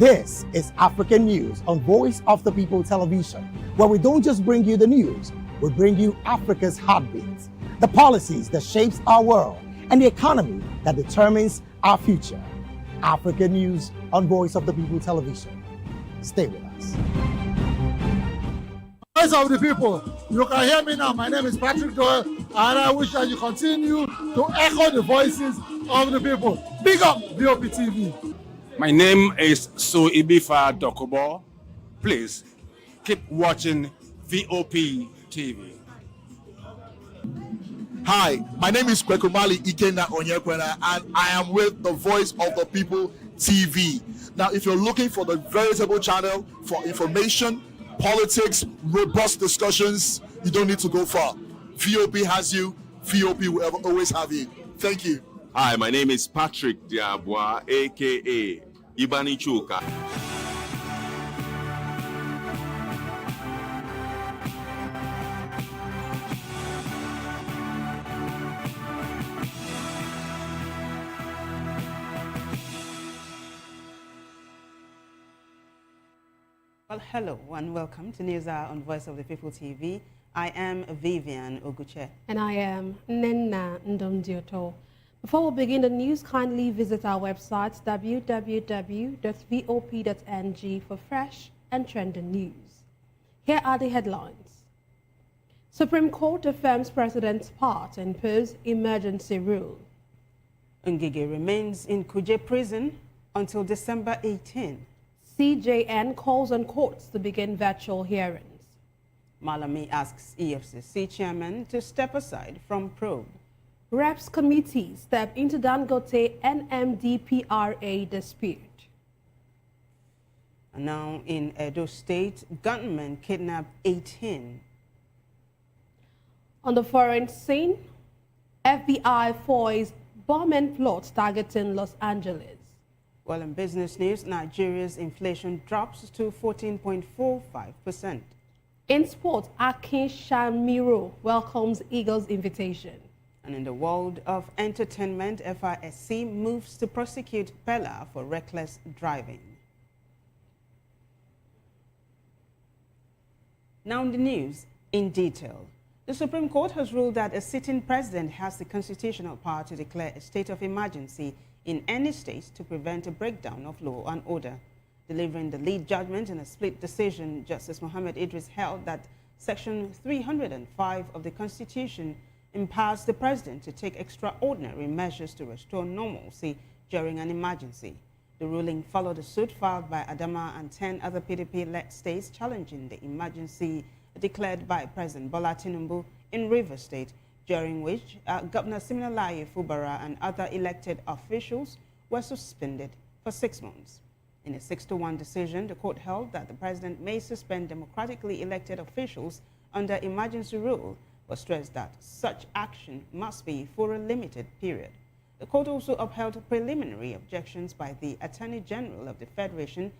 This is African News on Voice of the People Television, where we don't just bring you the news, we bring you Africa's heartbeats, the policies that shapes our world, and the economy that determines our future. African News on Voice of the People Television. Stay with us. Voice of the People, you can hear me now. My name is Patrick Doyle, and I wish that you continue to echo the voices of the people. Big up VOP TV. My name is Suibifa Dokubo. Please keep watching VOP TV. Hi, my name is Kwekumali Ikena Onyekwena, and I am with the Voice of the People TV. Now, if you're looking for the veritable channel for information, politics, robust discussions, you don't need to go far. VOP has you. VOP will always have you. Thank you. Hi, my name is Patrick Diabwa, aka Ibani Chuka. Well, hello and welcome to News Hour on Voice of the People TV. I am Vivian Oguche. And I am Nenna Ndomdioto. Before we begin the news, kindly visit our website www.vop.ng for fresh and trending news. Here are the headlines. Supreme Court affirms President's part to impose emergency rule. Ngige remains in Kuje prison until December 18. CJN calls on courts to begin virtual hearings. Malami asks EFCC chairman to step aside from probe. Reps committee step into Dangote NMDPRA dispute. And now in Edo State, gunmen kidnap 18. On the foreign scene, FBI foils bombing plot targeting Los Angeles. Well, in business news, Nigeria's inflation drops to 14.45%. In sport, Akin Shamiro welcomes Eagles' invitation. And in the world of entertainment, FISC moves to prosecute Pella for reckless driving. Now in the news in detail. The Supreme Court has ruled that a sitting president has the constitutional power to declare a state of emergency in any state to prevent a breakdown of law and order. Delivering the lead judgment in a split decision, Justice Mohammed Idris held that Section 305 of the Constitution empowers the president to take extraordinary measures to restore normalcy during an emergency. The ruling followed a suit filed by Adama and 10 other PDP-led states challenging the emergency declared by President Bola Tinubu in Rivers State, during which Governor Siminalayi Fubara and other elected officials were suspended for 6 months. In a 6-1 decision, the court held that the president may suspend democratically elected officials under emergency rule, but stressed that such action must be for a limited period. The court also upheld preliminary objections by the Attorney General of the Federation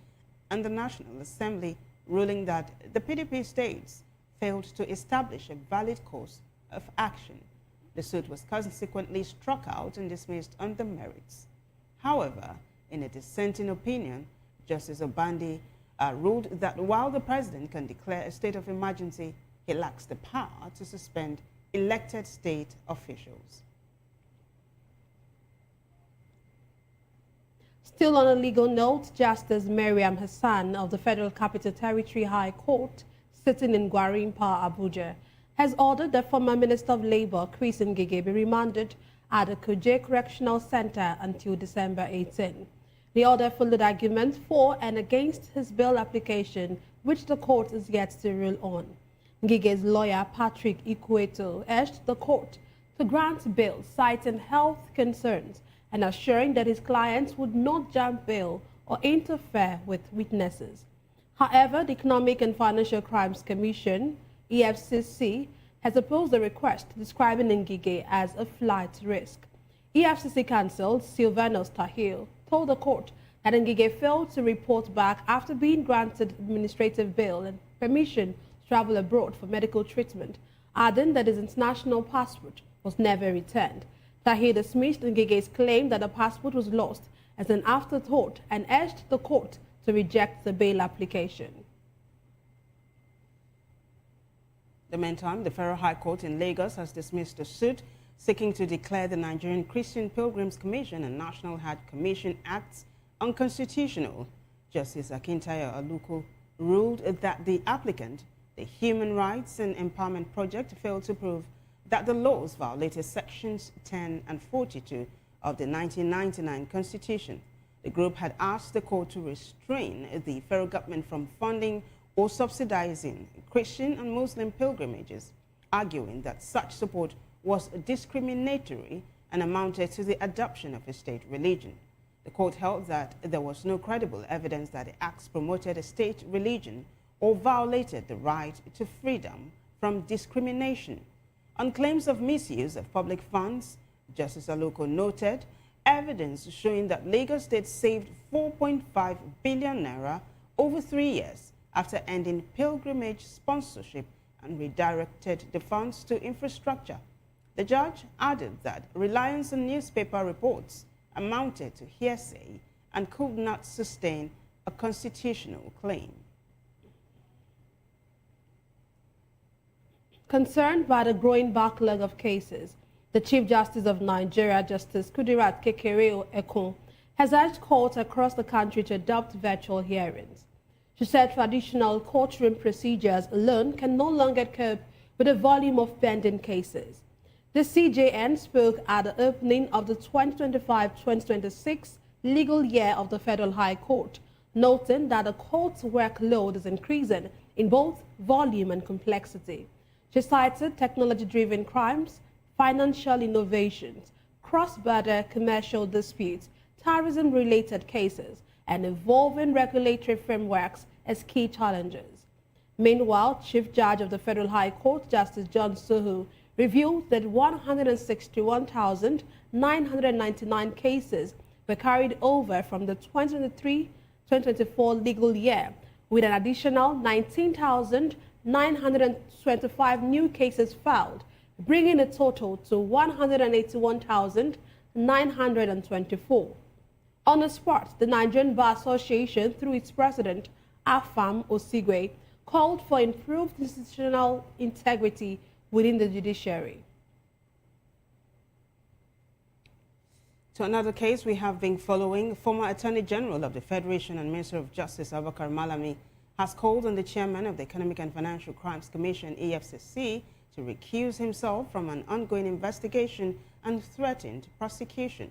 and the National Assembly, ruling that the PDP states failed to establish a valid course of action. The suit was consequently struck out and dismissed on the merits. However, in a dissenting opinion, Justice Obandi ruled that while the president can declare a state of emergency, he lacks the power to suspend elected state officials. Still on a legal note, Justice Mariam Hassan of the Federal Capital Territory High Court, sitting in Gwarimpa, Abuja, has ordered that former Minister of Labour, Chris Ngige, be remanded at the Kuje Correctional Center until December 18. The order followed arguments for and against his bail application, which the court is yet to rule on. Ngige's lawyer, Patrick Ikweto, urged the court to grant bail, citing health concerns and assuring that his clients would not jump bail or interfere with witnesses. However, the Economic and Financial Crimes Commission, EFCC, has opposed the request, describing Ngige as a flight risk. EFCC counsel Sylvanus Tahil told the court that Ngige failed to report back after being granted administrative bail and permission to travel abroad for medical treatment, adding that his international passport was never returned. Tahil dismissed Ngige's claim that the passport was lost as an afterthought and urged the court to to reject the bail application. In the meantime, the Federal High Court in Lagos has dismissed a suit seeking to declare the Nigerian Christian Pilgrims Commission and National Hajj Commission Acts unconstitutional. Justice Akintayo Aluko ruled that the applicant, the Human Rights and Empowerment Project, failed to prove that the laws violated Sections 10 and 42 of the 1999 Constitution. The group had asked the court to restrain the federal government from funding or subsidizing Christian and Muslim pilgrimages, arguing that such support was discriminatory and amounted to the adoption of a state religion. The court held that there was no credible evidence that the acts promoted a state religion or violated the right to freedom from discrimination. On claims of misuse of public funds, Justice Aluko noted evidence showing that Lagos State saved 4.5 billion naira over 3 years after ending pilgrimage sponsorship and redirected the funds to infrastructure. The judge added that reliance on newspaper reports amounted to hearsay and could not sustain a constitutional claim. Concerned by the growing backlog of cases, the Chief Justice of Nigeria, Justice Kudirat Kekere-Ekun, has urged courts across the country to adopt virtual hearings. She said traditional courtroom procedures alone can no longer cope with the volume of pending cases. The CJN spoke at the opening of the 2025-2026 legal year of the Federal High Court, noting that the court's workload is increasing in both volume and complexity. She cited technology-driven crimes, financial innovations, cross-border commercial disputes, terrorism-related cases, and evolving regulatory frameworks as key challenges. Meanwhile, Chief Judge of the Federal High Court, Justice John Sohu, revealed that 161,999 cases were carried over from the 2023-2024 legal year, with an additional 19,925 new cases filed, bringing the total to 181,924. On the spot, the Nigerian Bar Association, through its president, Affirms Osigwe, called for improved institutional integrity within the judiciary. To another case we have been following, former Attorney General of the Federation and Minister of Justice Abubakar Malami has called on the chairman of the Economic and Financial Crimes Commission, EFCC, to recuse himself from an ongoing investigation and threatened prosecution.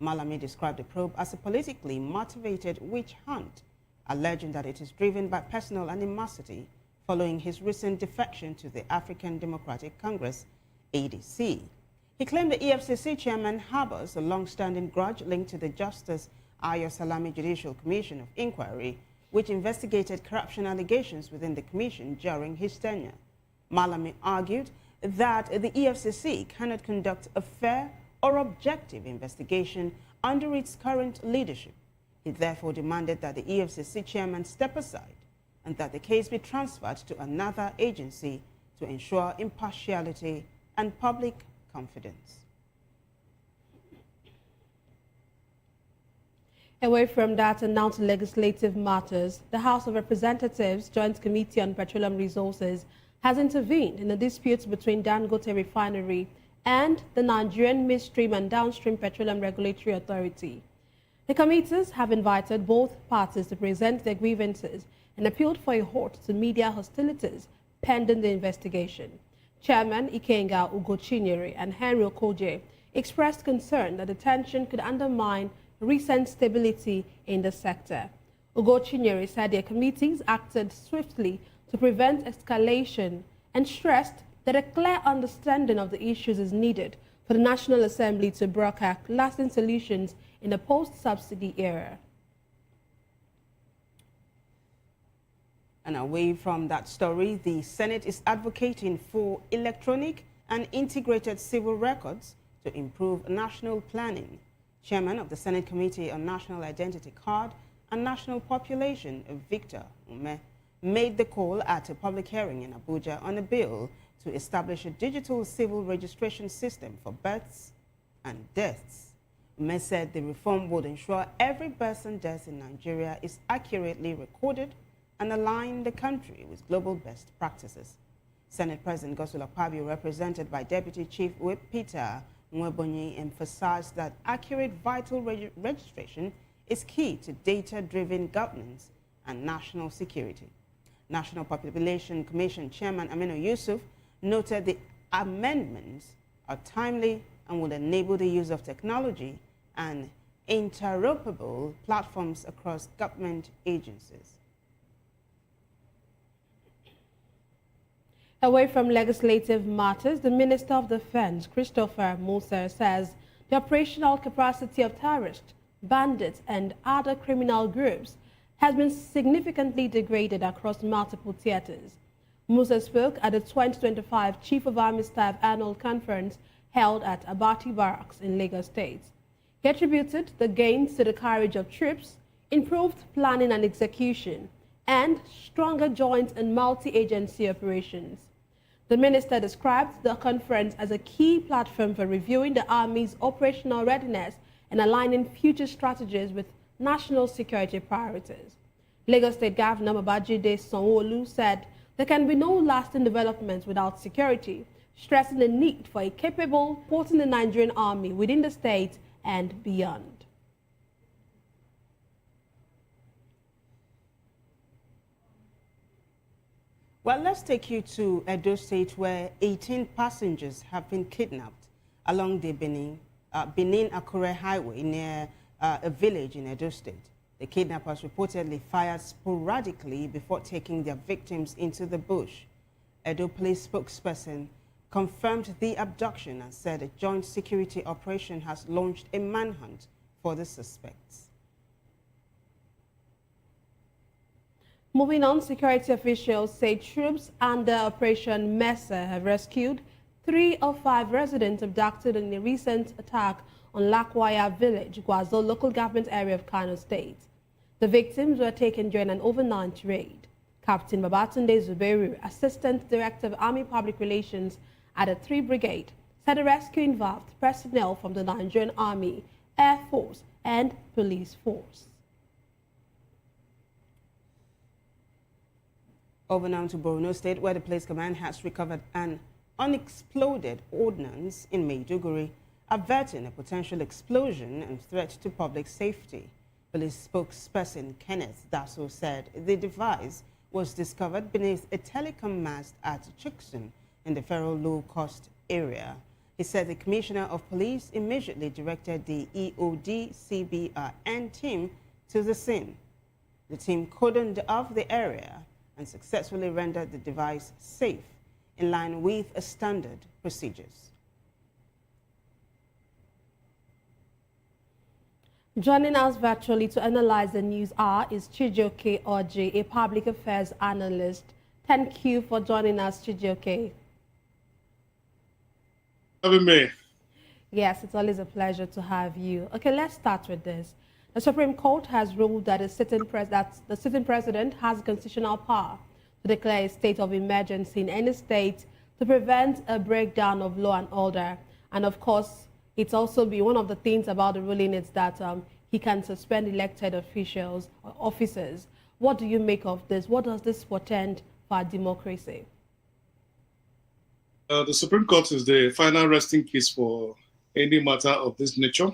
Malami described the probe as a politically motivated witch hunt, alleging that it is driven by personal animosity following his recent defection to the African Democratic Congress, ADC. He claimed the EFCC chairman harbors a long-standing grudge linked to the Justice Ayo Salami Judicial Commission of Inquiry, which investigated corruption allegations within the commission during his tenure. Malami argued that the EFCC cannot conduct a fair or objective investigation under its current leadership. He therefore demanded that the EFCC chairman step aside and that the case be transferred to another agency to ensure impartiality and public confidence. Away from that, announced legislative matters, the House of Representatives Joint Committee on Petroleum Resources has intervened in the disputes between Dangote Refinery and the Nigerian Midstream and Downstream Petroleum Regulatory Authority. The committees have invited both parties to present their grievances and appealed for a halt to media hostilities pending the investigation. Chairman Ikenga Ugochinyere and Henry Okoje expressed concern that the tension could undermine recent stability in the sector. Ugochinyere said their committees acted swiftly to prevent escalation and stressed that a clear understanding of the issues is needed for the National Assembly to broker lasting solutions in the post-subsidy era. And away from that story, the Senate is advocating for electronic and integrated civil records to improve national planning. Chairman of the Senate Committee on National Identity Card and National Population, Victor Ume, made the call at a public hearing in Abuja on a bill to establish a digital civil registration system for births and deaths. Ume said the reform would ensure every person death in Nigeria is accurately recorded and align the country with global best practices. Senate President Godswill Akpabio, represented by Deputy Chief Whip Peter Nwebonyi, emphasized that accurate vital registration is key to data-driven governance and national security. National Population Commission Chairman Aminu Yusuf noted the amendments are timely and will enable the use of technology and interoperable platforms across government agencies. Away from legislative matters, the Minister of Defense, Christopher Musa, says the operational capacity of terrorists, bandits, and other criminal groups has been significantly degraded across multiple theaters. Musa spoke at the 2025 Chief of Army Staff Annual Conference held at Abati Barracks in Lagos State. He attributed the gains to the courage of troops, improved planning and execution, and stronger joint and multi-agency operations. The minister described the conference as a key platform for reviewing the Army's operational readiness and aligning future strategies with national security priorities. Lagos State Governor Babajide Sanwo-Olu said there can be no lasting development without security, stressing the need for a capable, supporting the Nigerian Army within the state and beyond. Well, let's take you to Edo State, where 18 passengers have been kidnapped along the Benin-Akure Highway near a village in Edo State. The kidnappers reportedly fired sporadically before taking their victims into the bush. Edo Police spokesperson confirmed the abduction and said a joint security operation has launched a manhunt for the suspects. Moving on, security officials say troops under Operation Mesa have rescued 3 of 5 residents abducted in a recent attack on Lakwaya Village, Gwazo local government area of Kano State. The victims were taken during an overnight raid. Captain Babatunde Zubeiru, Assistant Director of Army Public Relations at the 3 Brigade, said the rescue involved personnel from the Nigerian Army, Air Force, and Police Force. Over now to Borno State, where the police command has recovered an unexploded ordnance in Maiduguri, averting a potential explosion and threat to public safety. Police spokesperson Kenneth Dasso said the device was discovered beneath a telecom mast at Chiksun in the Federal Low Cost area. He said the Commissioner of Police immediately directed the EOD CBRN team to the scene. The team cordoned off the area and successfully rendered the device safe in line with standard procedures. Joining us virtually to analyze the news is Chijioke Oji, a public affairs analyst. Thank you for joining us, Chijioke. Having me. Yes, it's always a pleasure to have you. Okay, let's start with this. The Supreme Court has ruled that the sitting president has constitutional power to declare a state of emergency in any state to prevent a breakdown of law and order. And of course, it's also one of the things about the ruling is that he can suspend elected officials or officers. What do you make of this? What does this portend for our democracy? The Supreme Court is the final resting case for any matter of this nature,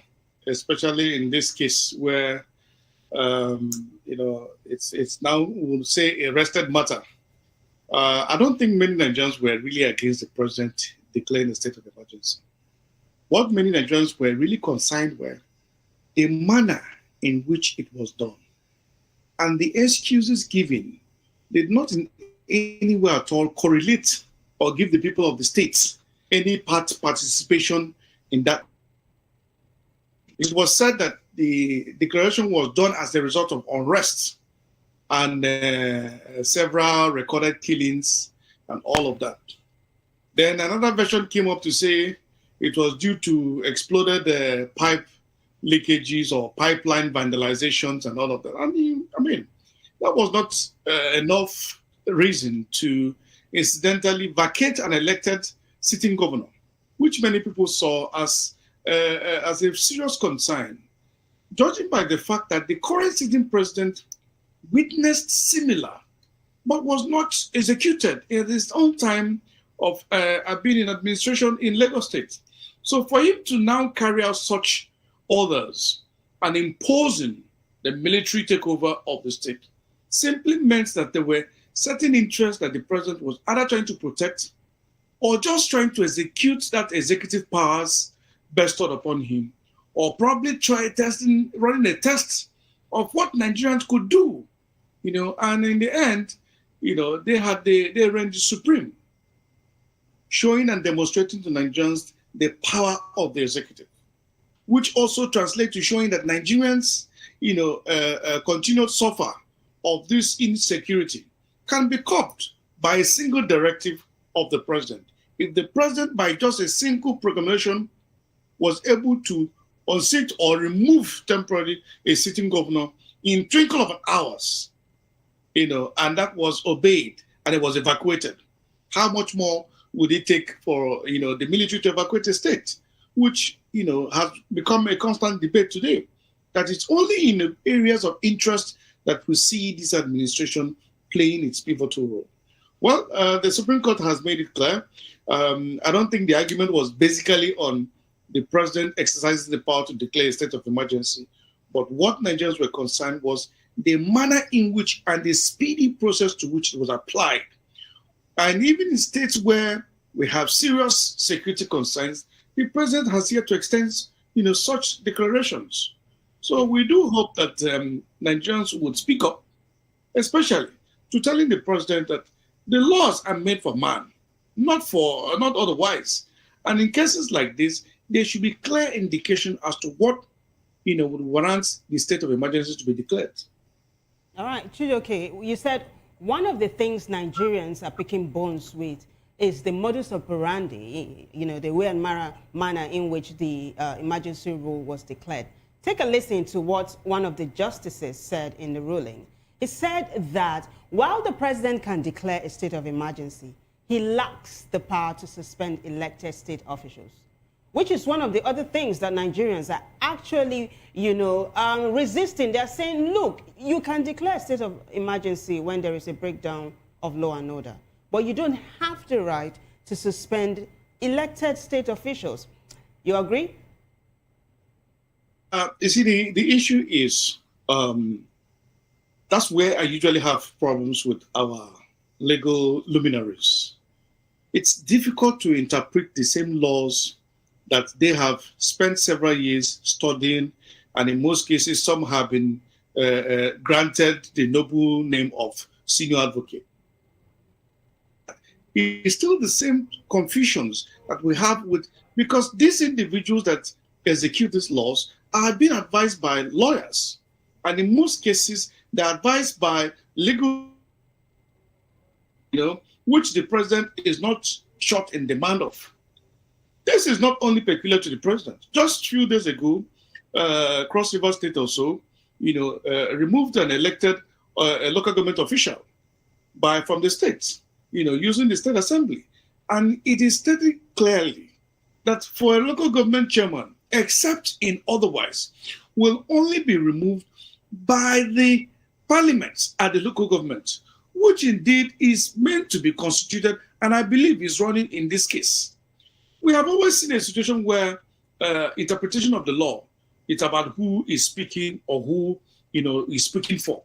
especially in this case where, it's now, we'll say, a rested matter. I don't think many Nigerians were really against the president declaring a state of emergency. What many Nigerians were really concerned were the manner in which it was done. And the excuses given did not in any way at all correlate or give the people of the states any participation in that. It was said that the declaration was done as a result of unrest and several recorded killings and all of that. Then another version came up to say it was due to exploded pipe leakages or pipeline vandalizations and all of that. I mean, that was not enough reason to incidentally vacate an elected sitting governor, which many people saw as as a serious concern, judging by the fact that the current sitting president witnessed similar, but was not executed in his own time of being in administration in Lagos State. So for him to now carry out such orders and imposing the military takeover of the state simply meant that there were certain interests that the president was either trying to protect or just trying to execute that executive powers bestowed upon him, or probably running a test of what Nigerians could do, and in the end, they reigned supreme, showing and demonstrating to Nigerians the power of the executive, which also translates to showing that Nigerians, continue to suffer of this insecurity can be curbed by a single directive of the president. If the president, by just a single proclamation, was able to unseat or remove temporarily a sitting governor in twinkle of hours, and that was obeyed and it was evacuated, how much more would it take for the military to evacuate a state, which has become a constant debate today? That it's only in the areas of interest that we see this administration playing its pivotal role. Well, the Supreme Court has made it clear. I don't think the argument was basically on the president exercising the power to declare a state of emergency, but what Nigerians were concerned was the manner in which and the speedy process to which it was applied. And even in states where we have serious security concerns, the president has yet to extend, such declarations. So we do hope that Nigerians would speak up, especially to telling the president that the laws are made for man, not otherwise. And in cases like this, there should be clear indication as to what, would warrant the state of emergency to be declared. All right, Chijoke, you said one of the things Nigerians are picking bones with is the modus operandi, the way and manner in which the emergency rule was declared. Take a listen to what one of the justices said in the ruling. He said that while the president can declare a state of emergency, he lacks the power to suspend elected state officials, which is one of the other things that Nigerians are actually, resisting. They're saying, look, you can declare a state of emergency when there is a breakdown of law and order, but you don't have the right to suspend elected state officials. You agree? You see, the issue is, that's where I usually have problems with our legal luminaries. It's difficult to interpret the same laws that they have spent several years studying, and in most cases, some have been granted the noble name of senior advocate. It's still the same confusions that we have with, because these individuals that execute these laws are being advised by lawyers, and in most cases, they're advised by legal, which the president is not short in demand of. This is not only peculiar to the president. Just a few days ago, Cross River State also, removed an elected a local government official from the state, using the state assembly. And it is stated clearly that for a local government chairman, except in otherwise, will only be removed by the parliaments at the local government, which indeed is meant to be constituted, and I believe is running in this case. We have always seen a situation where interpretation of the law, it's about who is speaking or who is speaking for.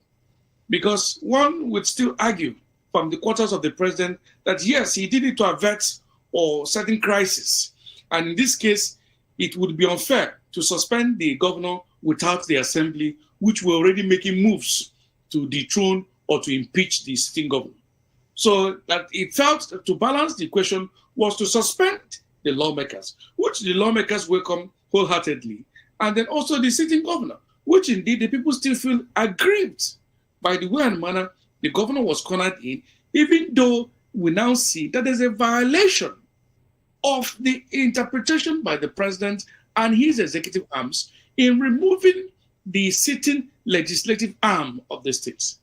Because one would still argue from the quarters of the president that yes, he did it to avert or certain crisis. And in this case, it would be unfair to suspend the governor without the assembly, which were already making moves to dethrone or to impeach the sitting governor. So that it felt to balance the equation was to suspend the lawmakers, which the lawmakers welcome wholeheartedly, and then also the sitting governor, which indeed the people still feel aggrieved by the way and manner the governor was cornered in, even though we now see that there's a violation of the interpretation by the president and his executive arms in removing the sitting legislative arm of the states.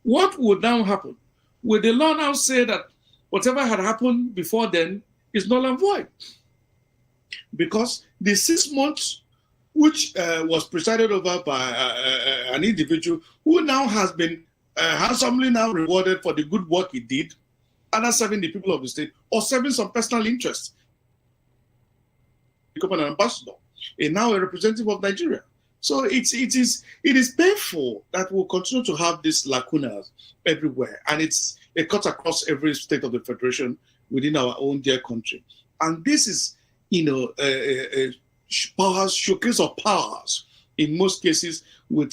What would now happen? Will the law now say that whatever had happened before then is null and void? because the 6 months, which was presided over by an individual who now has been handsomely now rewarded for the good work he did, either serving the people of the state or serving some personal interests, become an ambassador, and now a representative of Nigeria. So it is painful that we'll continue to have these lacunas everywhere, and it cuts across every state of the federation within our own dear country. And this is, a powers showcase of powers in most cases, with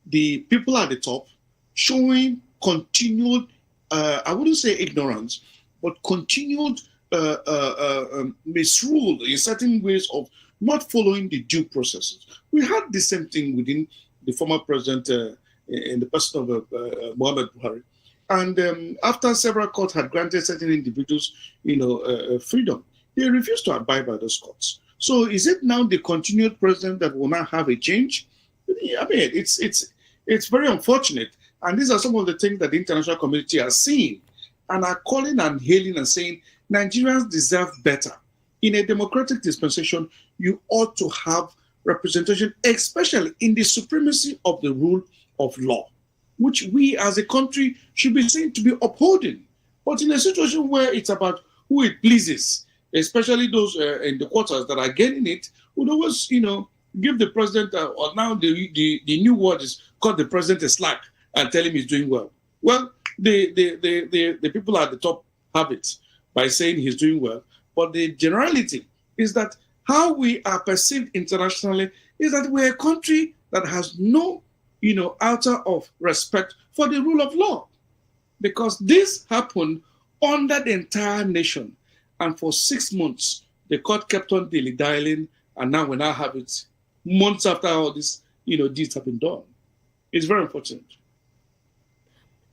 the people at the top showing continued, I wouldn't say ignorance, but continued misrule in certain ways of not following the due processes. We had the same thing within the former president in the person of Muhammad Buhari. And after several courts had granted certain individuals, freedom, they refused to abide by those courts. So is it now the continued president that will now have a change? I mean, it's very unfortunate. And these are some of the things that the international community are seeing and are calling and hailing and saying Nigerians deserve better. In a democratic dispensation, you ought to have representation, especially in the supremacy of the rule of law, which we as a country should be seen to be upholding. But in a situation where it's about who it pleases, especially those in the quarters that are getting it, would always, give the president, or now the new word is cut the president a slack and tell him he's doing well. Well, the people at the top have it by saying he's doing well. But the generality is that how we are perceived internationally is that we're a country that has no, outer of respect for the rule of law. Because this happened under the entire nation. And for 6 months, the court kept on dilly-dallying, and now we now have it months after all this, deeds have been done. It's very unfortunate.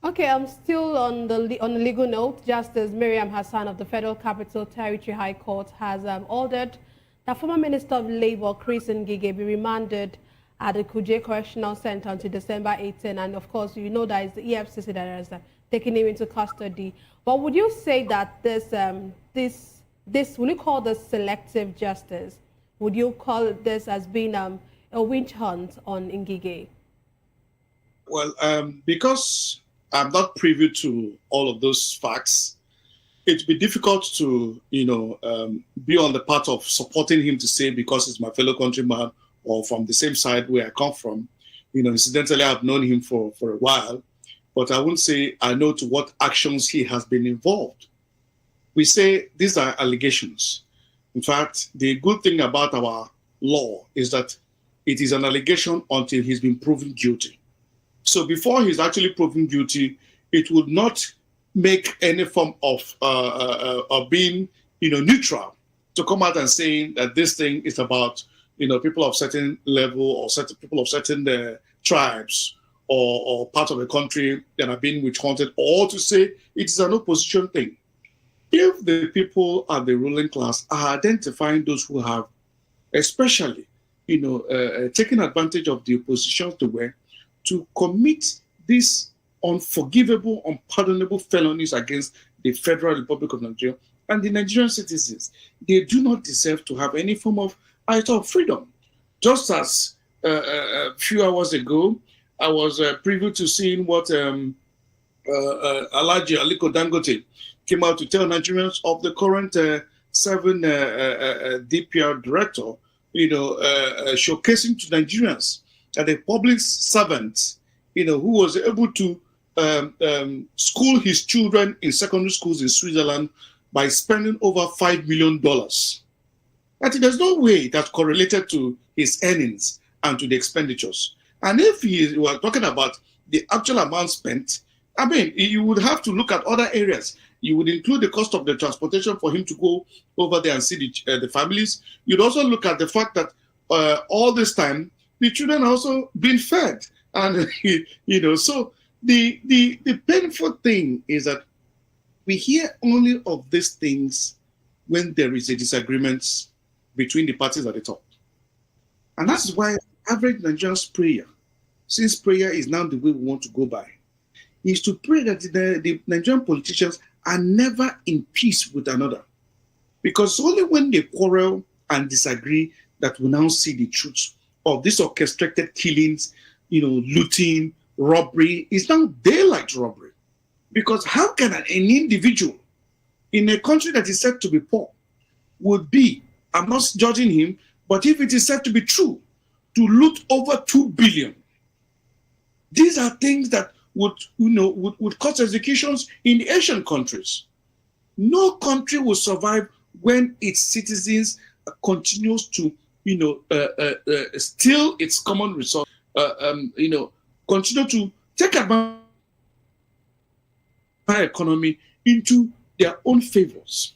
Okay, I'm still on the legal note. Justice Mariam Hassan of the Federal Capital Territory High Court has ordered that former Minister of Labour Chris Ngige be remanded at the Kuje Correctional Center until December 18. And of course, you know that it's the EFCC that has taken him into custody. But would you say that this, will you call this selective justice? Would you call this as being a witch hunt on Ngige? Well, because I'm not privy to all of those facts, it'd be difficult to, be on the part of supporting him to say because he's my fellow countryman or from the same side where I come from. Incidentally, I've known him for a while, but I wouldn't say I know to what actions he has been involved. We say these are allegations. In fact, the good thing about our law is that it is an allegation until he's been proven guilty. So before he's actually proven guilty, it would not make any form of being, neutral to come out and saying that this thing is about, people of certain level or certain people of certain tribes or part of the country that are being witch hunted, or to say it is an opposition thing. If the people at the ruling class are identifying those who have, especially, taken advantage of the opposition to commit these unforgivable, unpardonable felonies against the Federal Republic of Nigeria and the Nigerian citizens, they do not deserve to have any form of iota of freedom. Just as a few hours ago, I was privy to seeing what Alhaji Aliko Dangote came out to tell Nigerians of the current 7 DPR director, showcasing to Nigerians that a public servant, who was able to school his children in secondary schools in Switzerland by spending over $5 million. I think there's no way that correlated to his earnings and to the expenditures. And if we were talking about the actual amount spent, I mean, you would have to look at other areas. You would include the cost of the transportation for him to go over there and see the families. You'd also look at the fact that all this time, the children are also being fed. And, so the painful thing is that we hear only of these things when there is a disagreement between the parties at the top. And that's why average Nigerian's prayer, since prayer is now the way we want to go by, is to pray that the Nigerian politicians are never in peace with another. Because only when they quarrel and disagree that we now see the truth of these orchestrated killings, looting, robbery. It's now daylight robbery. Because how can an individual in a country that is said to be poor would be, I'm not judging him, but if it is said to be true, to loot over 2 billion. These are things that would cause executions in Asian countries. No country will survive when its citizens continues to, steal its common resource, continue to take advantage of the economy into their own favors.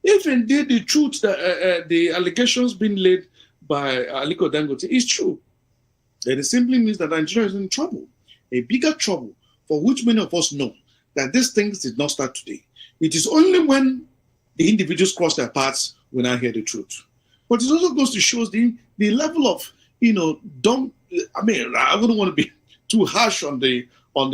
If indeed the truth, the allegations being laid by Aliko Dangote is true, then it simply means that Nigeria is in trouble, a bigger trouble, for which many of us know that these things did not start today. It is only when the individuals cross their paths when I hear the truth. But it also goes to show the level of, I wouldn't want to be too harsh on the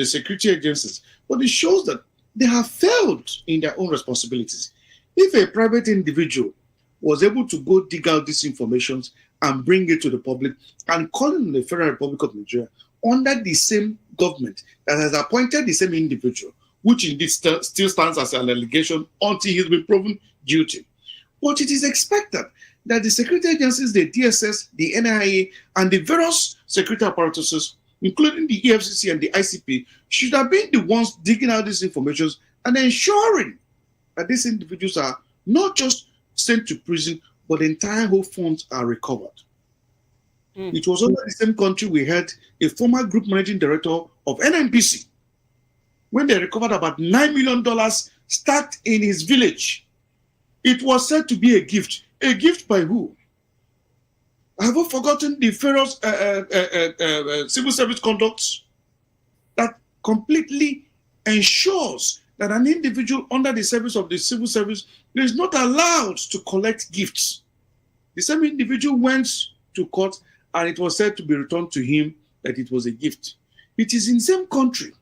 security agencies, but it shows that they have failed in their own responsibilities. If a private individual was able to go dig out these informations and bring it to the public and call it the Federal Republic of Nigeria under the same government that has appointed the same individual, which indeed still stands as an allegation until he's been proven guilty. But it is expected that the security agencies, the DSS, the NIA, and the various security apparatuses, including the EFCC and the ICP, should have been the ones digging out these informations and ensuring that these individuals are not just sent to prison, but the entire whole funds are recovered. It was under the same country we had a former group managing director of NNPC, when they recovered about $9 million stacked in his village. It was said to be a gift. A gift by who? I haven't forgotten the various civil service conducts that completely ensures that an individual under the service of the civil service is not allowed to collect gifts. The same individual went to court and it was said to be returned to him that it was a gift. It is in the same country,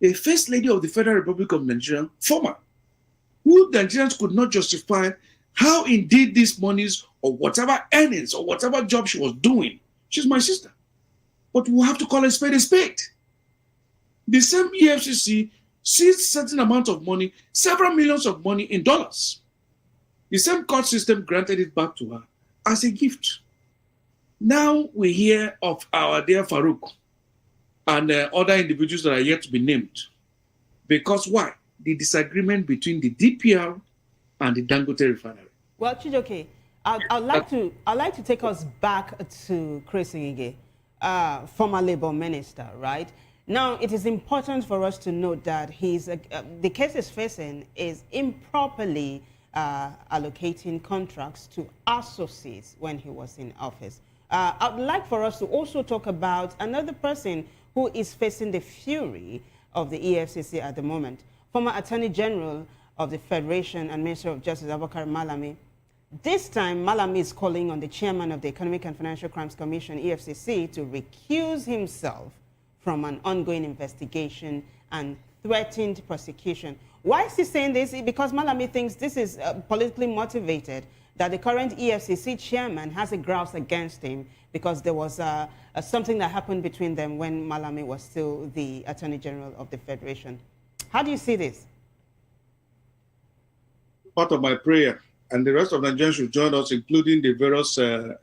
a first lady of the Federal Republic of Nigeria, former, who the Nigerians could not justify how indeed these monies or whatever earnings or whatever job she was doing, she's my sister. But we'll have to call a spade a spade. The same EFCC seized certain amount of money, several millions of money in dollars. The same court system granted it back to her as a gift. Now we hear of our dear Farouk and other individuals that are yet to be named. Because why? The disagreement between the DPR and the Dangote refinery. Well, Chijoke, I'd like to take us back to Chris Ngige, former Labour Minister, right? Now, it is important for us to note that the case he's facing is improperly allocating contracts to associates when he was in office. I'd like for us to also talk about another person who is facing the fury of the EFCC at the moment, former Attorney General of the Federation and Minister of Justice, Abubakar Malami. This time, Malami is calling on the chairman of the Economic and Financial Crimes Commission, EFCC, to recuse himself from an ongoing investigation and threatened prosecution. Why is he saying this? Because Malami thinks this is politically motivated, that the current EFCC chairman has a grouse against him because there was something that happened between them when Malami was still the Attorney General of the Federation. How do you see this? Part of my prayer, and the rest of Nigerians should join us, including the various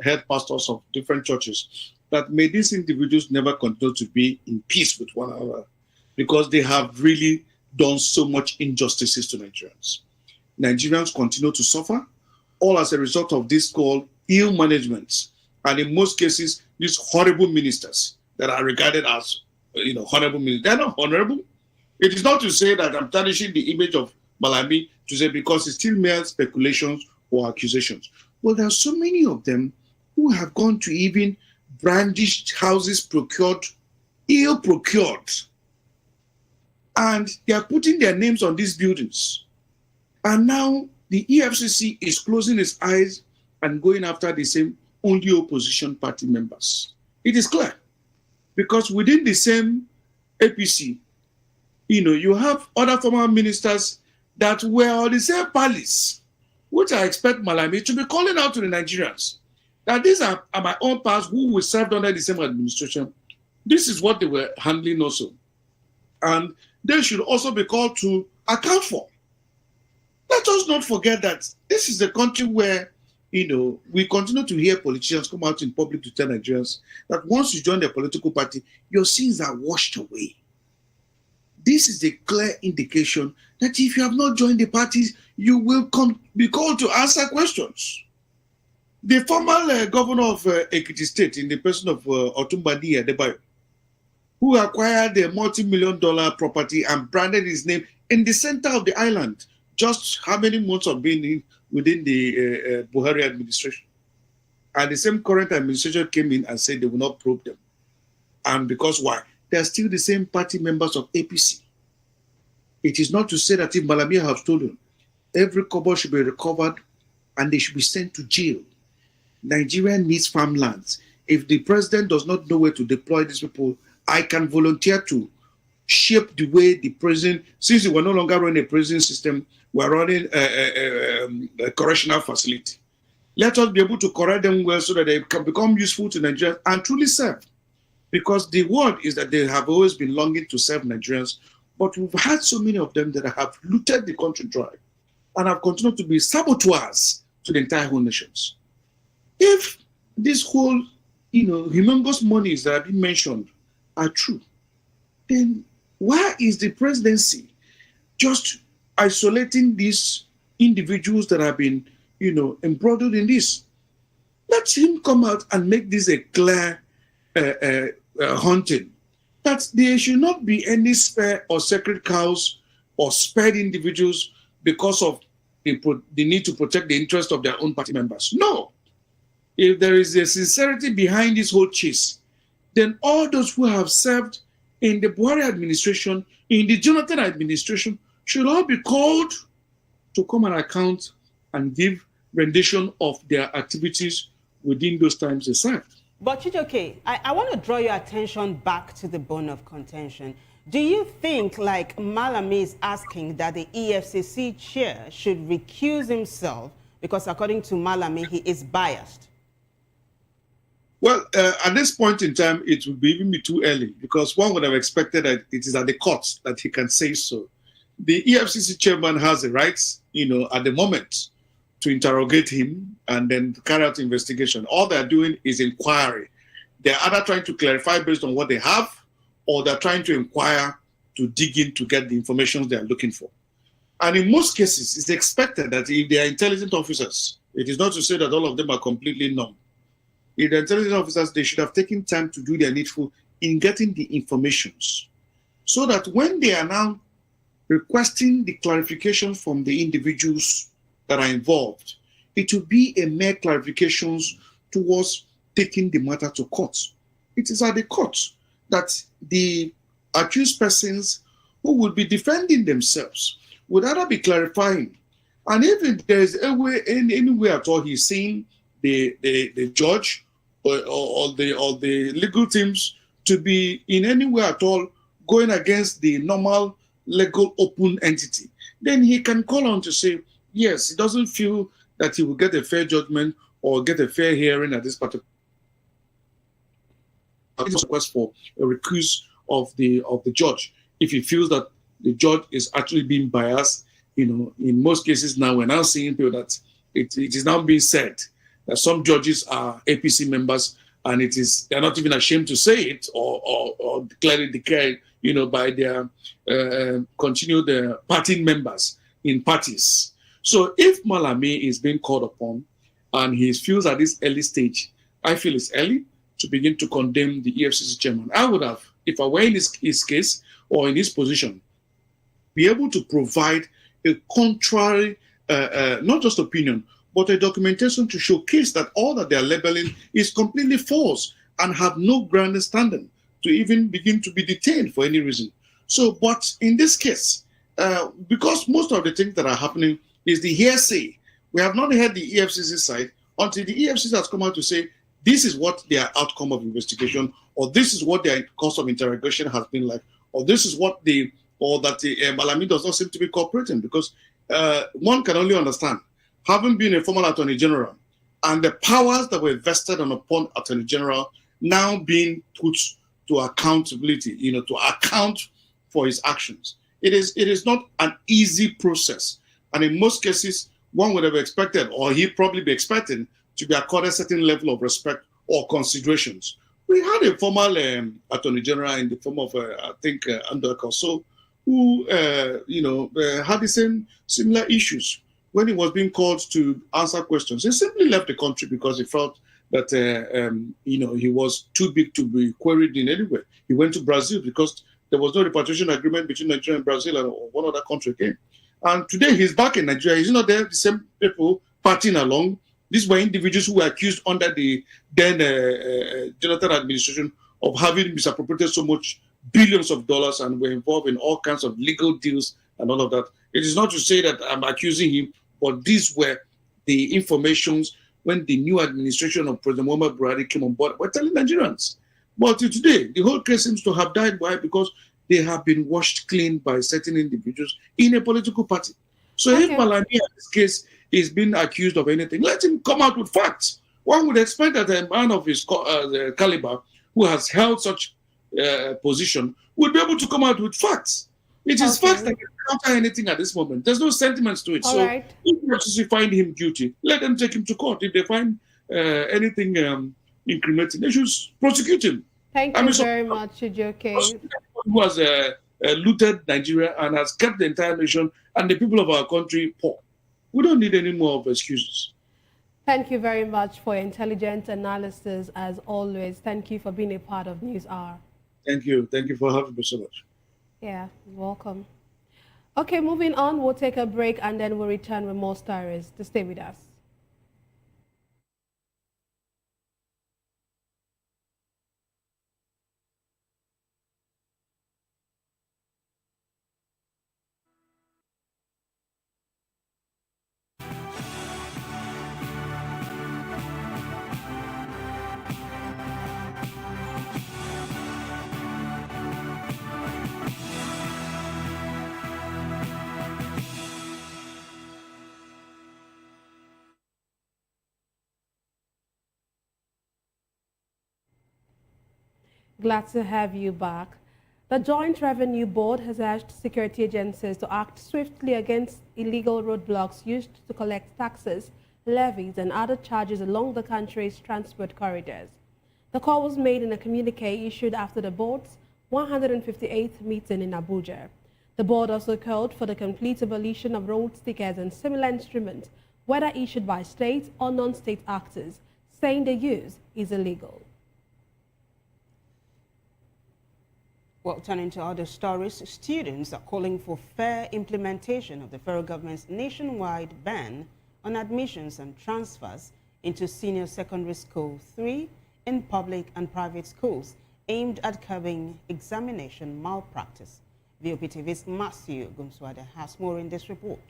head pastors of different churches, that may these individuals never continue to be in peace with one another, because they have really done so much injustices to Nigerians. Nigerians continue to suffer, all as a result of this called ill management, and in most cases, these horrible ministers that are regarded as, honorable ministers. They're not honorable. It is not to say that I'm tarnishing the image of Malami to say because it's still mere speculations or accusations. Well, there are so many of them who have gone to even brandished houses procured, ill procured, and they are putting their names on these buildings. And now the EFCC is closing its eyes and going after the same only opposition party members. It is clear, because within the same APC, you have other former ministers that were on the same palace which I expect Malami to be calling out to the Nigerians that these are my own past who were served under the same administration. This is what they were handling also. And they should also be called to account for. Let us not forget that this is a country where, we continue to hear politicians come out in public to tell Nigerians that once you join the political party, your sins are washed away. This is a clear indication that if you have not joined the parties, you will be called to answer questions. The former governor of Ekiti State, in the person of Otumbadi Adebayo, who acquired a multi-million-dollar property and branded his name in the center of the island, just how many months of being within the Buhari administration. And the same current administration came in and said they will not probe them. And because why? They are still the same party members of APC. It is not to say that if Malami has stolen, every kobo should be recovered and they should be sent to jail. Nigeria needs farmlands. If the president does not know where to deploy these people, I can volunteer to shape the way the prison, since we are no longer running a prison system, we are running a correctional facility. Let us be able to correct them well so that they can become useful to Nigerians and truly serve. Because the word is that they have always been longing to serve Nigerians, but we've had so many of them that have looted the country dry and have continued to be saboteurs to the entire whole nations. If this whole, humongous monies that have been mentioned are true, then why is the presidency just isolating these individuals that have been, embroiled in this? Let him come out and make this a clear hunting, that there should not be any spare or sacred cows or spared individuals because of the need to protect the interest of their own party members. No. If there is a sincerity behind this whole chase, then all those who have served in the Buhari administration, in the Jonathan administration, should all be called to come and account and give rendition of their activities within those times they served. But Chijioke, I want to draw your attention back to the bone of contention. Do you think, like Malami is asking, that the EFCC chair should recuse himself because, according to Malami, he is biased? Well, at this point in time, it would even be too early because one would have expected that it is at the courts that he can say so. The EFCC chairman has the rights, at the moment to interrogate him and then carry out investigation. All they're doing is inquiry. They're either trying to clarify based on what they have, or they're trying to inquire to dig in to get the information they're looking for. And in most cases, it's expected that if they are intelligent officers, it is not to say that all of them are completely numb. If they're intelligent officers, they should have taken time to do their needful in getting the informations, so that when they are now requesting the clarification from the individuals that are involved, it will be a mere clarifications towards taking the matter to court. It is at the court that the accused persons who will be defending themselves would either be clarifying, and if there is a way, any way at all, he's saying the judge or the legal teams to be in any way at all going against the normal legal open entity, then he can call on to say, yes, he doesn't feel that he will get a fair judgment or get a fair hearing at this particular request for a recuse of the judge. If he feels that the judge is actually being biased, in most cases now we're now seeing people that it is now being said that some judges are APC members, and they're not even ashamed to say it or declare by their continued party members in parties. So if Malami is being called upon and he feels at this early stage, I feel it's early to begin to condemn the EFCC chairman. I would have, if I were in his case or in his position, be able to provide a contrary, not just opinion, but a documentation to showcase that all that they're labeling is completely false and have no ground standing to even begin to be detained for any reason. So, but in this case, because most of the things that are happening is the hearsay, we have not heard the EFCC side until the EFCC has come out to say, this is what their outcome of investigation, or this is what their course of interrogation has been like, or this is what Malami does not seem to be cooperating, because one can only understand having been a former Attorney General, and the powers that were vested upon Attorney General now being put to accountability, to account for his actions. It is not an easy process. And in most cases, one would have expected, or he'd probably be expecting, to be accorded a certain level of respect or considerations. We had a former Attorney General in the form of, I think, Andor Koso, who, had the same similar issues. When he was being called to answer questions, he simply left the country because he felt that he was too big to be queried in any way. He went to Brazil because there was no repatriation agreement between Nigeria and Brazil, and one other country again. And today he's back in Nigeria. He's not there, the same people partying along. These were individuals who were accused under the then Jonathan administration of having misappropriated so much billions of dollars and were involved in all kinds of legal deals and all of that. It is not to say that I'm accusing him, but these were the informations when the new administration of President Muhammad Buhari came on board. We're telling Nigerians. But today, the whole case seems to have died. Why? Because they have been washed clean by certain individuals in a political party. So if Malami, in this case, is being accused of anything, let him come out with facts. One would expect that a man of his caliber, who has held such position, would be able to come out with facts. It is facts that can counter anything at this moment. There's no sentiments to it. If you find him guilty, let them take him to court. If they find anything incriminating, they should prosecute him. Thank you very much, Ujoke. Who has looted Nigeria and has kept the entire nation and the people of our country poor. We don't need any more of excuses. Thank you very much for your intelligent analysis, as always. Thank you for being a part of News Hour. Thank you. Thank you for having me so much. Yeah, you're welcome. Okay, moving on, we'll take a break and then we'll return with more stories. To stay with us. Glad to have you back. The Joint Revenue Board has urged security agencies to act swiftly against illegal roadblocks used to collect taxes, levies, and other charges along the country's transport corridors. The call was made in a communique issued after the board's 158th meeting in Abuja. The board also called for the complete abolition of road stickers and similar instruments, whether issued by state or non-state actors, saying the use is illegal. Well, turning to other stories, students are calling for fair implementation of the federal government's nationwide ban on admissions and transfers into senior secondary school 3 in public and private schools, aimed at curbing examination malpractice. VOPTV's Matthew Gumswada has more in this report.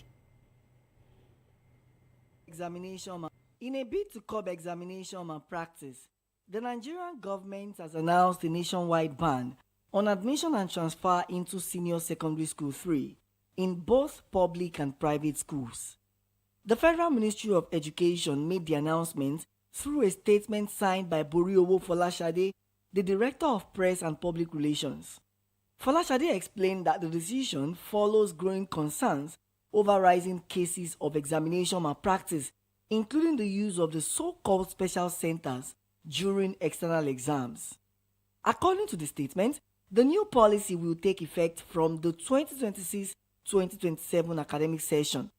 In a bid to curb examination malpractice, the Nigerian government has announced a nationwide ban on admission and transfer into senior secondary school 3 in both public and private schools. The Federal Ministry of Education made the announcement through a statement signed by Boriowo Folashade, the Director of Press and Public Relations. Folashade explained that the decision follows growing concerns over rising cases of examination malpractice, including the use of the so-called special centers during external exams. According to the statement, the new policy will take effect from the 2026-2027 academic session.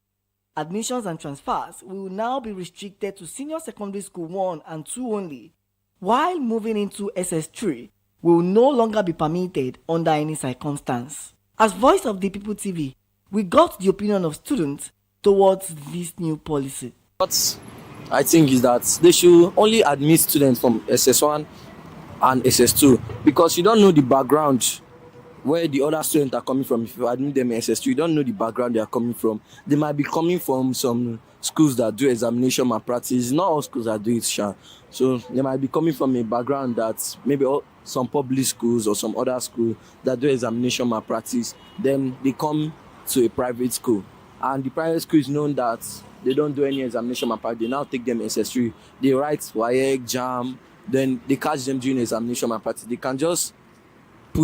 Admissions and transfers will now be restricted to senior secondary school 1 and 2 only, while moving into SS3 will no longer be permitted under any circumstance. As Voice of the People TV, we got the opinion of students towards this new policy. What I think is that they should only admit students from SS1 and SS2, because you don't know the background where the other students are coming from. If you admit them in SS2, you don't know the background they are coming from. They might be coming from some schools that do examination malpractice. Not all schools that do it, so they might be coming from a background that maybe some public schools or some other school that do examination malpractice. Then they come to a private school, and the private school is known that they don't do any examination malpractice. They now take them SS3. They write WAEC, JAM, then they catch them doing examination malpractice. They can just they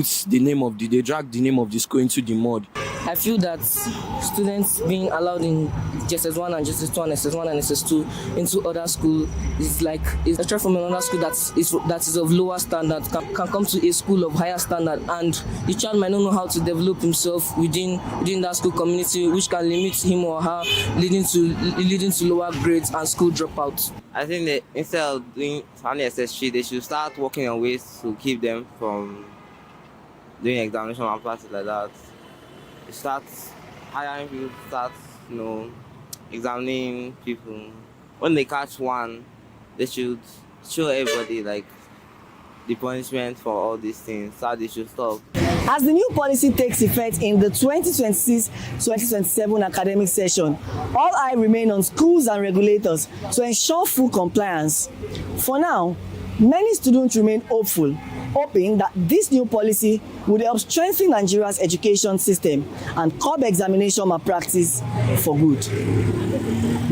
drag the name of the school into the mud. I feel that students being allowed in JSS1 and JSS2 and SS1 and SS2 into other school is like a threat from another school that is of lower standard can come to a school of higher standard, and the child might not know how to develop himself within that school community, which can limit him or her, leading to lower grades and school dropouts. I think that instead of doing only SS3, they should start working on ways to keep them from doing examination and practice like that. Start hiring people, start, examining people. When they catch one, they should show everybody like the punishment for all these things, so they should stop. As the new policy takes effect in the 2026-2027 academic session, all eyes remain on schools and regulators to ensure full compliance. For now, many students remain hoping that this new policy would help strengthen Nigeria's education system and curb examination malpractice for good.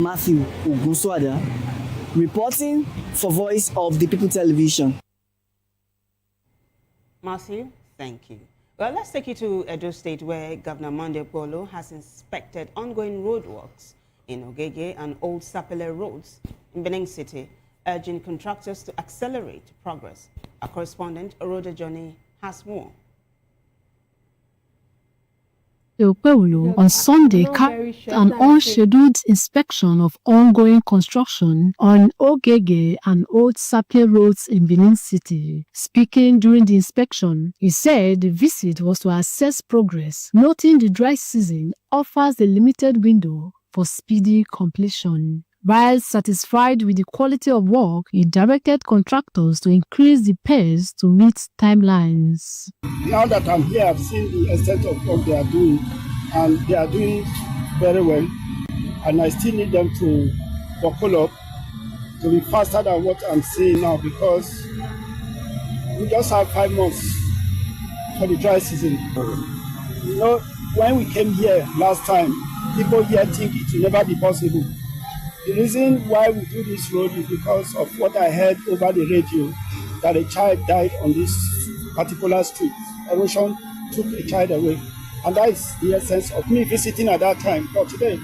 Matthew Ogunswada, reporting for Voice of the People Television. Matthew, thank you. Well, let's take you to Edo State, where Governor Monday Polo has inspected ongoing roadworks in Ogege and Old Sapele roads in Benin City, urging contractors to accelerate progress. Our correspondent, Oroda Johnny, has more. On Sunday carried an unscheduled inspection of ongoing construction on Ogege and Old Sapele roads in Benin City. Speaking during the inspection, he said the visit was to assess progress, noting the dry season offers a limited window for speedy completion. While satisfied with the quality of work, he directed contractors to increase the pace to meet timelines. Now that I'm here, I've seen the extent of what they are doing, and they are doing very well. And I still need them to buckle up, to be faster than what I'm seeing now, because we just have 5 months for the dry season. When we came here last time, people here think it will never be possible. The reason why we do this road is because of what I heard over the radio, that a child died on this particular street. Erosion took a child away. And that is the essence of me visiting at that time. But today,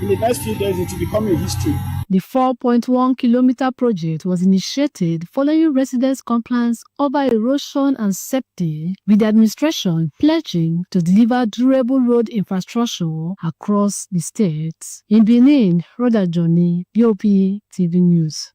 in the next few days, it will become a history. The 4.1-kilometer project was initiated following residents' complaints over erosion and safety, with the administration pledging to deliver durable road infrastructure across the state. In Benin, Rhoda Johnny, BOP TV News.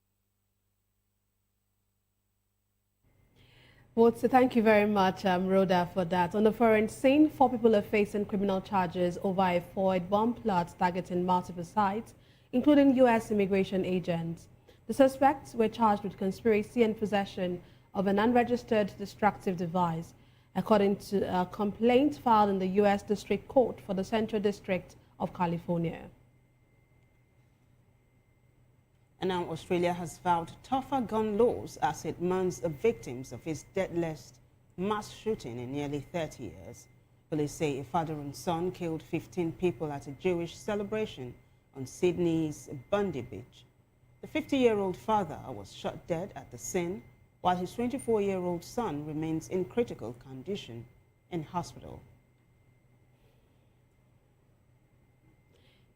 Well, so thank you very much, Rhoda, for that. On the foreign scene, 4 people are facing criminal charges over a forward bomb plot targeting multiple sites, including U.S. immigration agents. The suspects were charged with conspiracy and possession of an unregistered destructive device, according to a complaint filed in the U.S. District Court for the Central District of California. And now Australia has vowed tougher gun laws as it mourns the victims of its deadliest mass shooting in nearly 30 years. Police say a father and son killed 15 people at a Jewish celebration on Sydney's Bundy Beach. The 50-year-old father was shot dead at the scene, while his 24-year-old son remains in critical condition in hospital.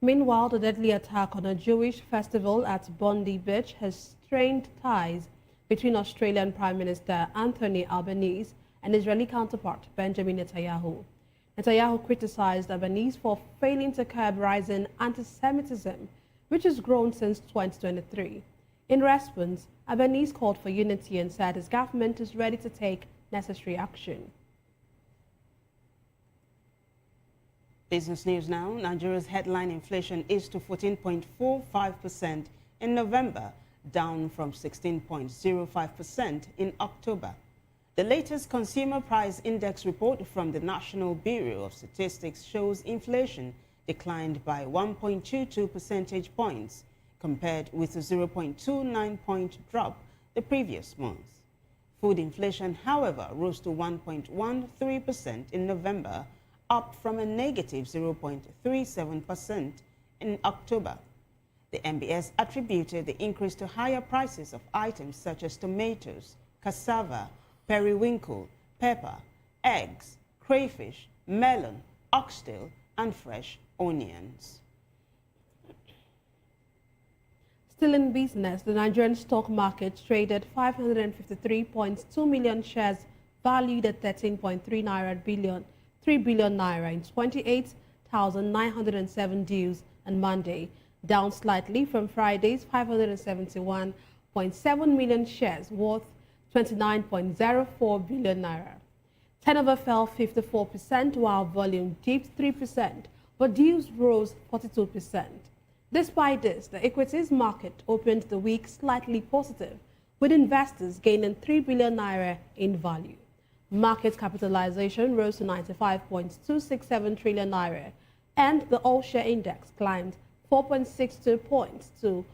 Meanwhile, the deadly attack on a Jewish festival at Bundy Beach has strained ties between Australian Prime Minister Anthony Albanese and Israeli counterpart Benjamin Netanyahu. Netanyahu criticized Albanese for failing to curb rising anti-Semitism, which has grown since 2023. In response, Albanese called for unity and said his government is ready to take necessary action. Business news now. Nigeria's headline inflation is to 14.45% in November, down from 16.05% in October. The latest Consumer Price Index report from the National Bureau of Statistics shows inflation declined by 1.22 percentage points, compared with a 0.29-point drop the previous month. Food inflation, however, rose to 1.13% in November, up from a negative 0.37% in October. The MBS attributed the increase to higher prices of items such as tomatoes, cassava, periwinkle, pepper, eggs, crayfish, melon, oxtail, and fresh onions. Still in business, the Nigerian stock market traded 553.2 million shares valued at 13.3 billion naira in 28,907 deals on Monday, down slightly from Friday's 571.7 million shares worth 29.04 billion naira. Turnover fell 54% while volume dipped 3%, but deals rose 42%. Despite this, the equities market opened the week slightly positive, with investors gaining 3 billion naira in value. Market capitalization rose to 95.267 trillion naira, and the all-share index climbed 4.62 points to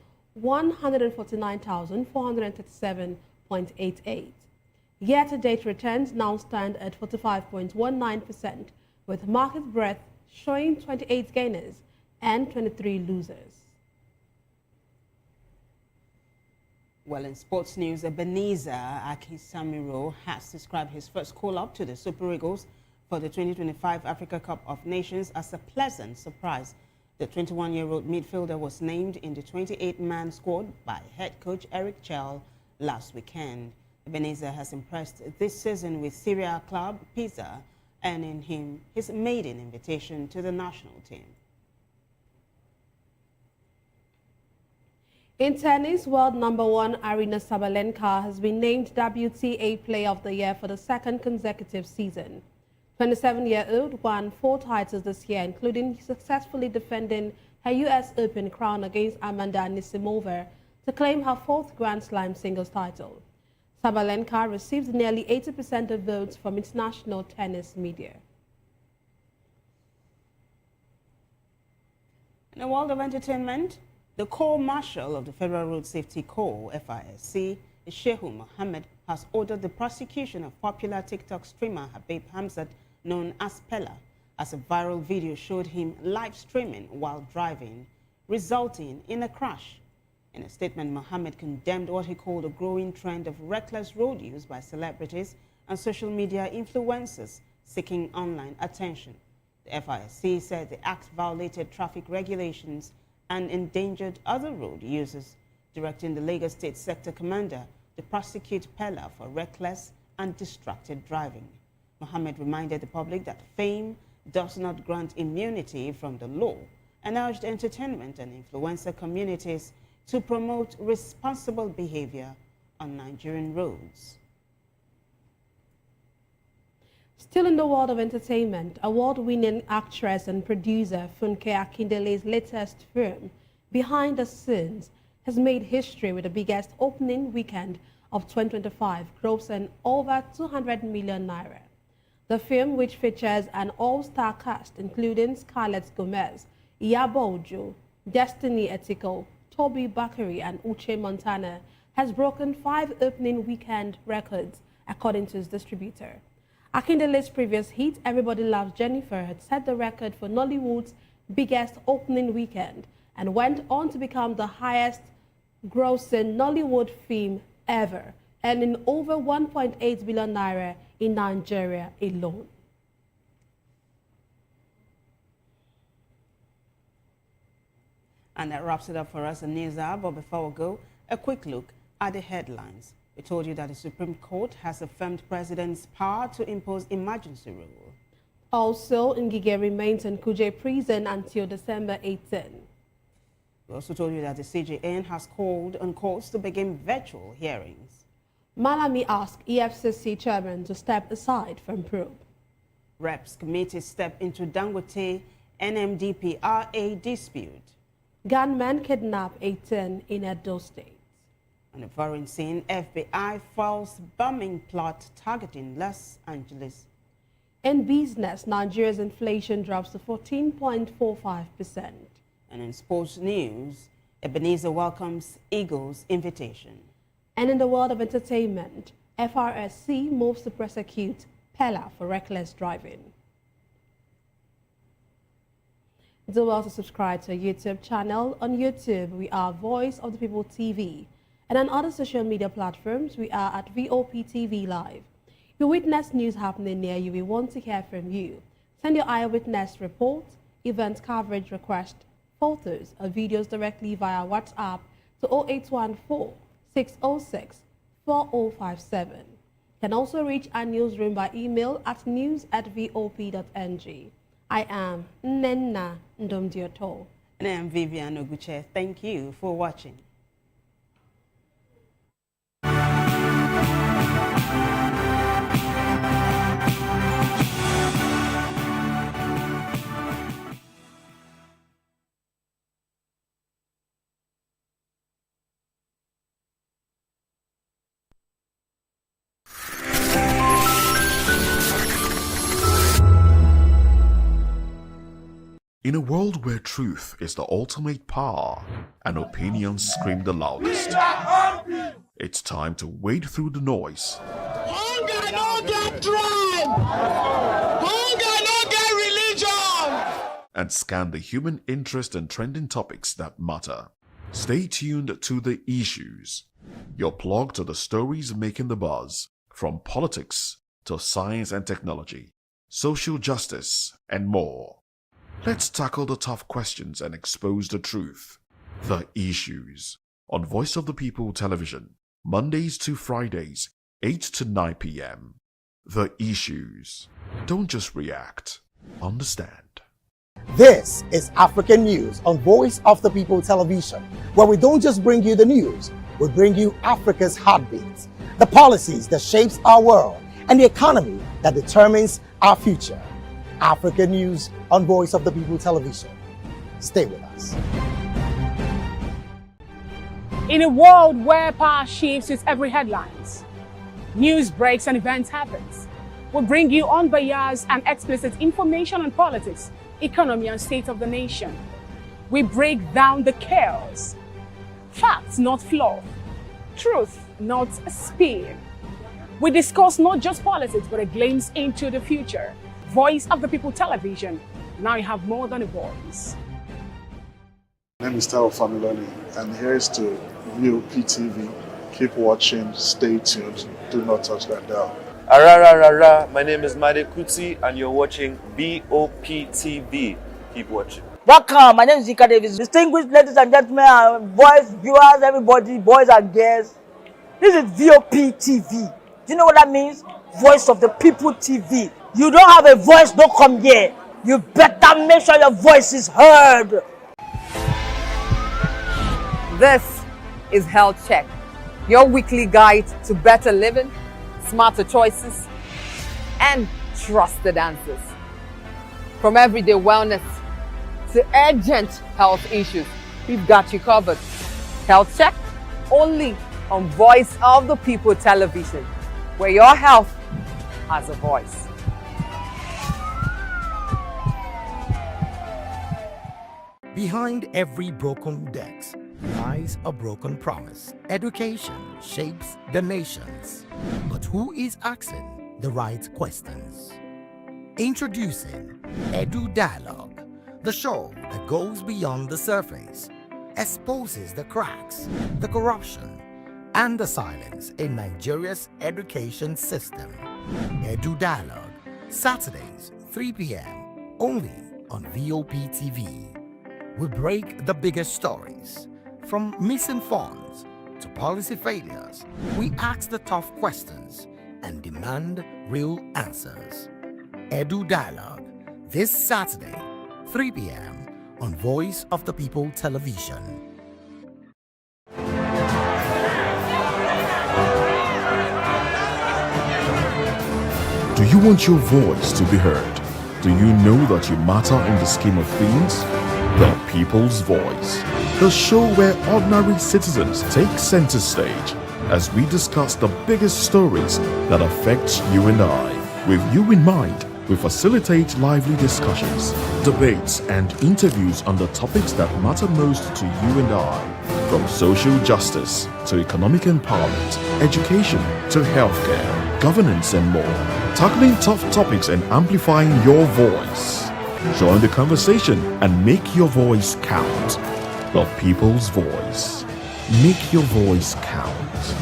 149,437.88. Year-to-date returns now stand at 45.19%, with market breadth showing 28 gainers and 23 losers. Well, in sports news, Ebenezer Akisamiro has described his first call-up to the Super Eagles for the 2025 Africa Cup of Nations as a pleasant surprise. The 21-year-old midfielder was named in the 28-man squad by head coach Eric Chell last weekend. Ebenezer has impressed this season with Syria club Pisa, earning him his maiden invitation to the national team. In tennis, world number 1 Aryna Sabalenka has been named WTA Player of the Year for the second consecutive season. 27-year-old won 4 titles this year, including successfully defending her U.S. Open crown against Amanda Anisimova to claim her 4th Grand Slam singles title. Sabalenka received nearly 80% of votes from international tennis media. In the world of entertainment, the Corps Marshal of the Federal Road Safety Corps, FISC, Shehu Mohammed, has ordered the prosecution of popular TikTok streamer Habib Hamzat, known as Pella, as a viral video showed him live streaming while driving, resulting in a crash. In a statement, Mohammed condemned what he called a growing trend of reckless road use by celebrities and social media influencers seeking online attention. The FISC said the act violated traffic regulations and endangered other road users, directing the Lagos State Sector Commander to prosecute Pella for reckless and distracted driving. Mohammed reminded the public that fame does not grant immunity from the law and urged entertainment and influencer communities to promote responsible behavior on Nigerian roads. Still in the world of entertainment, award-winning actress and producer Funke Akindele's latest film, Behind the Scenes, has made history with the biggest opening weekend of 2025, grossing over 200 million naira. The film, which features an all-star cast including Scarlett Gomez, Iyabo Ojo, Destiny Etiko, Toby Bakary, and Uche Montana, has broken 5 opening weekend records, according to its distributor. Akindele's previous hit, Everybody Loves Jennifer, had set the record for Nollywood's biggest opening weekend and went on to become the highest grossing Nollywood film ever, earning over 1.8 billion naira in Nigeria alone. And that wraps it up for us in News Hour. But before we go, a quick look at the headlines. We told you that the Supreme Court has affirmed President's power to impose emergency rule. Also, Ngige remains in Kuje prison until December 18. We also told you that the CJN has called on courts to begin virtual hearings. Malami asked EFCC chairman to step aside from probe. Reps committee step into Dangote NMDPRA dispute. Gunmen kidnap 18 in Edo State. On the foreign scene, FBI files bombing plot targeting Los Angeles. In business, Nigeria's inflation drops to 14.45%. And in sports news, Ebenezer welcomes Eagles' invitation. And in the world of entertainment, FRSC moves to prosecute Pella for reckless driving. Do well to subscribe to our YouTube channel. On YouTube, we are Voice of the People TV. And on other social media platforms, we are at VOP TV Live. If you witness news happening near you, we want to hear from you. Send your eyewitness report, event coverage request, photos, or videos directly via WhatsApp to 0814-606-4057. You can also reach our newsroom by email at news@vop.ng. I am Nenna Ndomdioto. And I am Vivian Oguche. Thank you for watching. In a world where truth is the ultimate power and opinions scream the loudest, it's time to wade through the noise. Hunger no get tribe! Hunger no get religion! And scan the human interest and trending topics that matter. Stay tuned to The Issues, your plug to the stories making the buzz, from politics to science and technology, social justice, and more. Let's tackle the tough questions and expose the truth. The Issues on Voice of the People Television, Mondays to Fridays, 8 to 9 p.m. The Issues. Don't just react, understand. This is African News on Voice of the People Television, where we don't just bring you the news, we bring you Africa's heartbeats, the policies that shapes our world, and the economy that determines our future. African News on Voice of the People Television. Stay with us. In a world where power shifts with every headlines, news breaks and events happens, we bring you unbiased and explicit information on politics, economy, and state of the nation. We break down the chaos. Facts, not fluff. Truth, not spin. We discuss not just politics, but a glimpse into the future. Voice of the People Television. Now you have more than a voice. My name is Tao Familoni, and here's to VOP TV. Keep watching, stay tuned, do not touch that dial. Arararara, my name is Made Kuti, and you're watching VOP TV. Keep watching. Welcome, my name is Zika Davis. Distinguished ladies and gentlemen, boys, viewers, everybody, boys and girls. This is VOP TV. Do you know what that means? Voice of the People TV. You don't have a voice, don't come here. You better make sure your voice is heard. This is Health Check, your weekly guide to better living, smarter choices, and trusted answers. From everyday wellness to urgent health issues, we've got you covered. Health Check, only on Voice of the People Television, where your health has a voice. Behind every broken desk lies a broken promise. Education shapes the nations. But who is asking the right questions? Introducing Edu Dialogue, the show that goes beyond the surface, exposes the cracks, the corruption, and the silence in Nigeria's education system. Edu Dialogue, Saturdays, 3 p.m., only on VOP TV. We break the biggest stories, from missing funds to policy failures. We ask the tough questions and demand real answers. Edu Dialogue, this Saturday, 3 p.m. on Voice of the People Television. Do you want your voice to be heard? Do you know that you matter in the scheme of things? The People's Voice, the show where ordinary citizens take center stage as we discuss the biggest stories that affect you and I. With you in mind, we facilitate lively discussions, debates, and interviews on the topics that matter most to you and I, from social justice to economic empowerment, education to healthcare, governance, and more, tackling tough topics and amplifying your voice. Join the conversation and make your voice count. The people's voice. Make your voice count.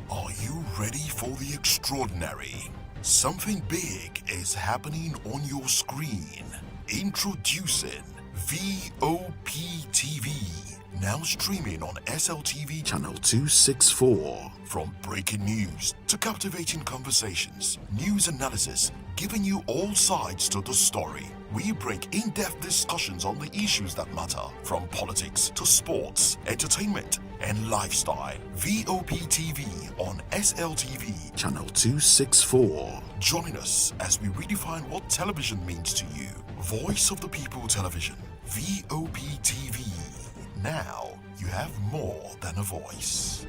Are you ready for the extraordinary? Something big is happening on your screen. Introducing VOP TV. Now streaming on SLTV channel 264. From breaking news to captivating conversations, news analysis, giving you all sides to the story. We break in-depth discussions on the issues that matter, from politics to sports, entertainment, and lifestyle. VOP TV on SLTV channel 264. Join us as we redefine what television means to you. Voice of the People Television, VOP TV. Now you have more than a voice.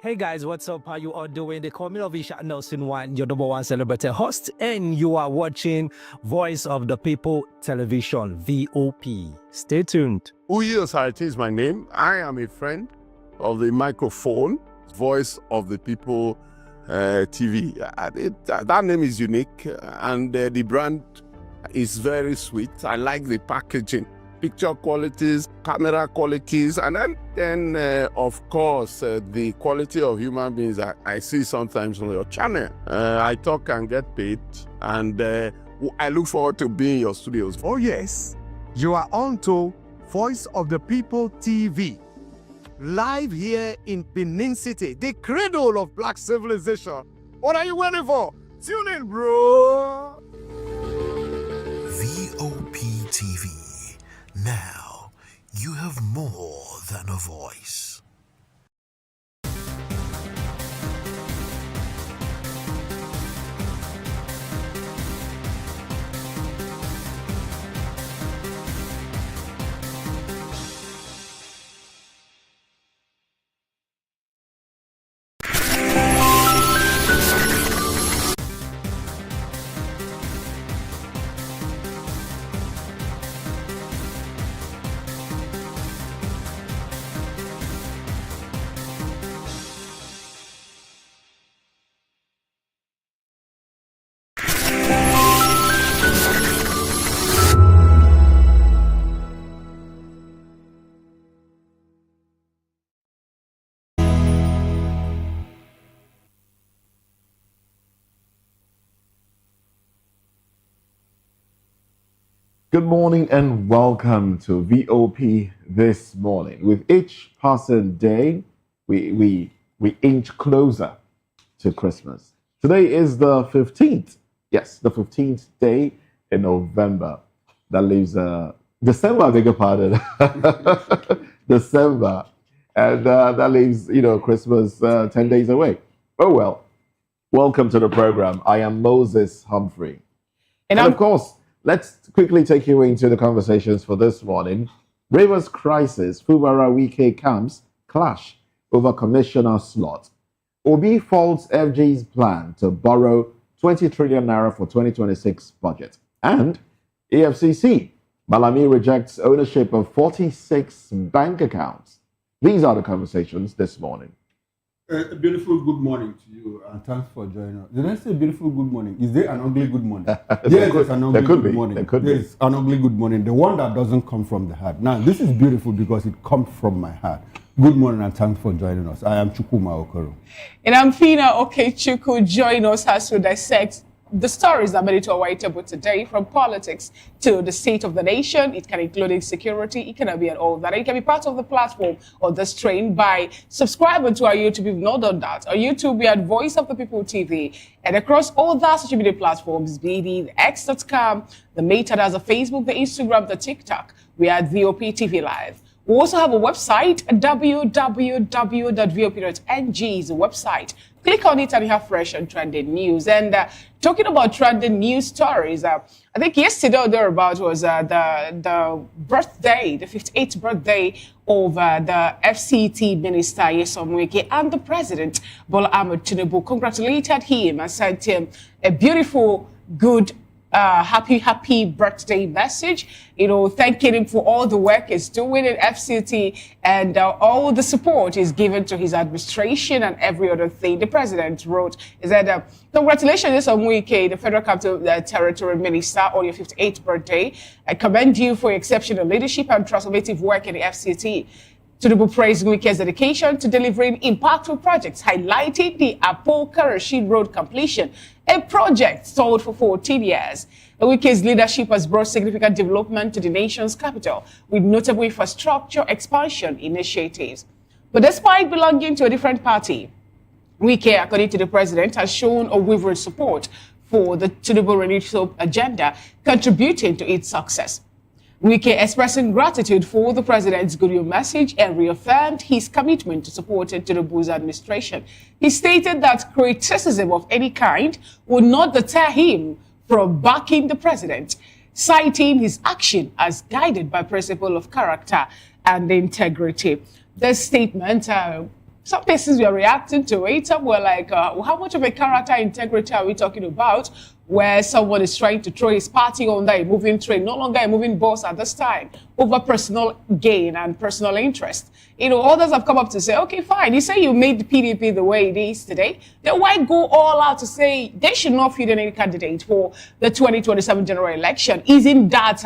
Hey guys, what's up? How you all doing? They call me Lovisha Nelson One, your number one celebrity host, and you are watching Voice of the People Television, VOP. Stay tuned. Uyi Osarate is my name. I am a friend of the microphone, Voice of the People TV. That name is unique, and the brand is very sweet. I like the packaging. Picture qualities, camera qualities, and then of course, the quality of human beings that I see sometimes on your channel. I talk and get paid, and I look forward to being in your studios. Oh yes, you are on to Voice of the People TV, live here in Benin City, the cradle of black civilization. What are you waiting for? Tune in, bro. VOP TV. Now, you have more than a voice. Good morning and welcome to VOP This Morning. With each passing day, we inch closer to Christmas. Today is the 15th. Yes, the 15th day in November. That leaves December, I beg your pardon. December. And that leaves, Christmas 10 days away. Oh well. Welcome to the program. I am Moses Humphrey. And of course, let's quickly take you into the conversations for this morning. Rivers crisis, Fubara Wike camps clash over commissioner slot. Obi faults FG's plan to borrow 20 trillion naira for 2026 budget. And EFCC, Malami rejects ownership of 46 bank accounts. These are the conversations this morning. A beautiful good morning to you, and thanks for joining us. Did I say beautiful good morning? Is there an ugly good morning? Yes, there's an ugly good morning. There's an ugly good morning. The one that doesn't come from the heart. Now, this is beautiful because it comes from my heart. Good morning and thanks for joining us. I am Chukuma Okoro. And I'm Fina Okechukwu. Join us as we dissect the stories that made it to our white table today, from politics to the state of the nation. It can include insecurity, economy, and all that. And you can be part of the platform or this train by subscribing to our YouTube if you've not done that. Our YouTube, we are Voice of the People TV. And across all the social media platforms, be it X.com, the Meta, the Facebook, the Instagram, the TikTok, we are at VOP TV Live. We also have a website, www.vop.ng is the website. Click on it and you have fresh and trending news. And talking about trending news stories, I think yesterday or thereabout was the birthday, the 58th birthday of the FCT Minister Nyesom Wike, and the President Bola Ahmed Tinubu congratulated him and sent him a beautiful, good, happy birthday message, thanking him for all the work he's doing in FCT and all the support he's given to his administration and every other thing. The president wrote, he said, congratulations on Wike, the Federal Capital Territory Minister, on your 58th birthday. I commend you for your exceptional leadership and transformative work in the FCT. Tinubu praised Wike's dedication to delivering impactful projects, highlighting the Apoka Rashid Road completion, a project stalled for 14 years. Wike's leadership has brought significant development to the nation's capital, with notable infrastructure expansion initiatives. But despite belonging to a different party, Wike, according to the president, has shown unwavering support for the Tinubu renewed agenda, contributing to its success. Wike expressing gratitude for the president's goodwill message and reaffirmed his commitment to supporting Tinubu's administration. He stated that criticism of any kind would not deter him from backing the president, citing his action as guided by principle of character and integrity. This statement, some persons were reacting to it. Some were like, how much of a character integrity are we talking about, where someone is trying to throw his party under a moving train, no longer a moving boss at this time, over personal gain and personal interest? Others have come up to say, okay, fine. You say you made the PDP the way it is today. Then why go all out to say they should not field any candidate for the 2027 general election? Isn't that,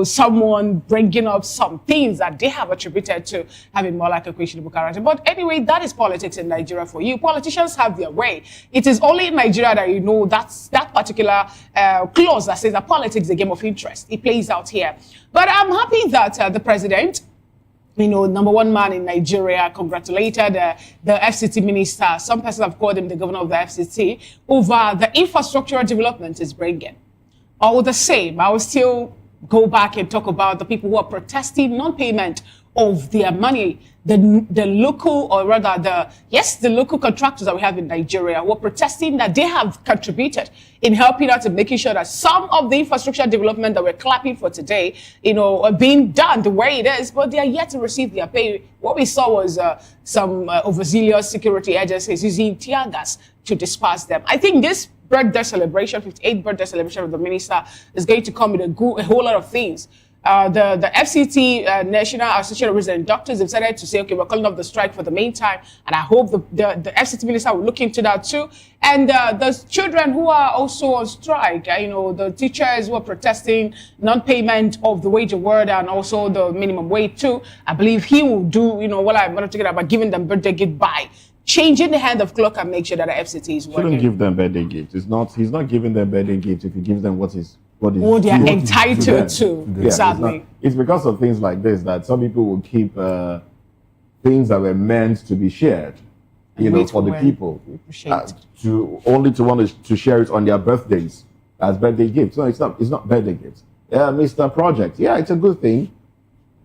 someone bringing up some things that they have attributed to having more like a questionable character? But anyway, that is politics in Nigeria for you. Politicians have their way. It is only in Nigeria that that particular clause that says that politics is a game of interest. It plays out here. But I'm happy that the president, number one man in Nigeria, congratulated the FCT minister. Some persons have called him the governor of the FCT over the infrastructural development he's bringing. All the same, I will still go back and talk about the people who are protesting non-payment of their money, the local, or rather the local contractors that we have in Nigeria who are protesting that they have contributed in helping out and making sure that some of the infrastructure development that we're clapping for today, are being done the way it is, but they are yet to receive their pay. What we saw was some overzealous security agencies using tear gas to disperse them. I think this birthday celebration, 58th birthday celebration of the minister, is going to come with a whole lot of things. The FCT, National Association of Resident Doctors, have decided to say, okay, we're calling off the strike for the meantime, and I hope the FCT minister will look into that too. And the children who are also on strike, the teachers who are protesting non-payment of the wage award and also the minimum wage too, I believe he will do, what I'm not talking about, giving them birthday gift by changing the hand of clock and make sure that the FCT is working. Shouldn't give them birthday gifts. He's not giving them birthday gifts if he gives them what they are entitled to. Yeah, exactly. It's because of things like this that some people will keep things that were meant to be shared, for the people, to want to share it on their birthdays as birthday gifts. No, it's not birthday gifts. Mr. Project. Yeah, it's a good thing.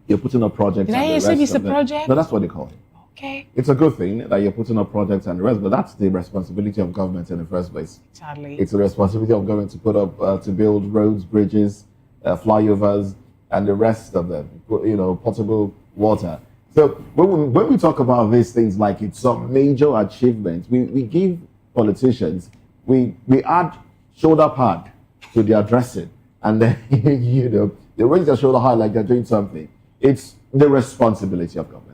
You're putting up projects. Did I hear say Mr. Project? No, that's what they call it. Okay. It's a good thing that you're putting up projects and the rest, but that's the responsibility of government in the first place. Exactly. It's the responsibility of government to put up, to build roads, bridges, flyovers, and the rest of them, potable water. So when we talk about these things like it's some major achievement, we give politicians, we add shoulder pad to their dressing, and then, they raise their shoulder high like they're doing something. It's the responsibility of government.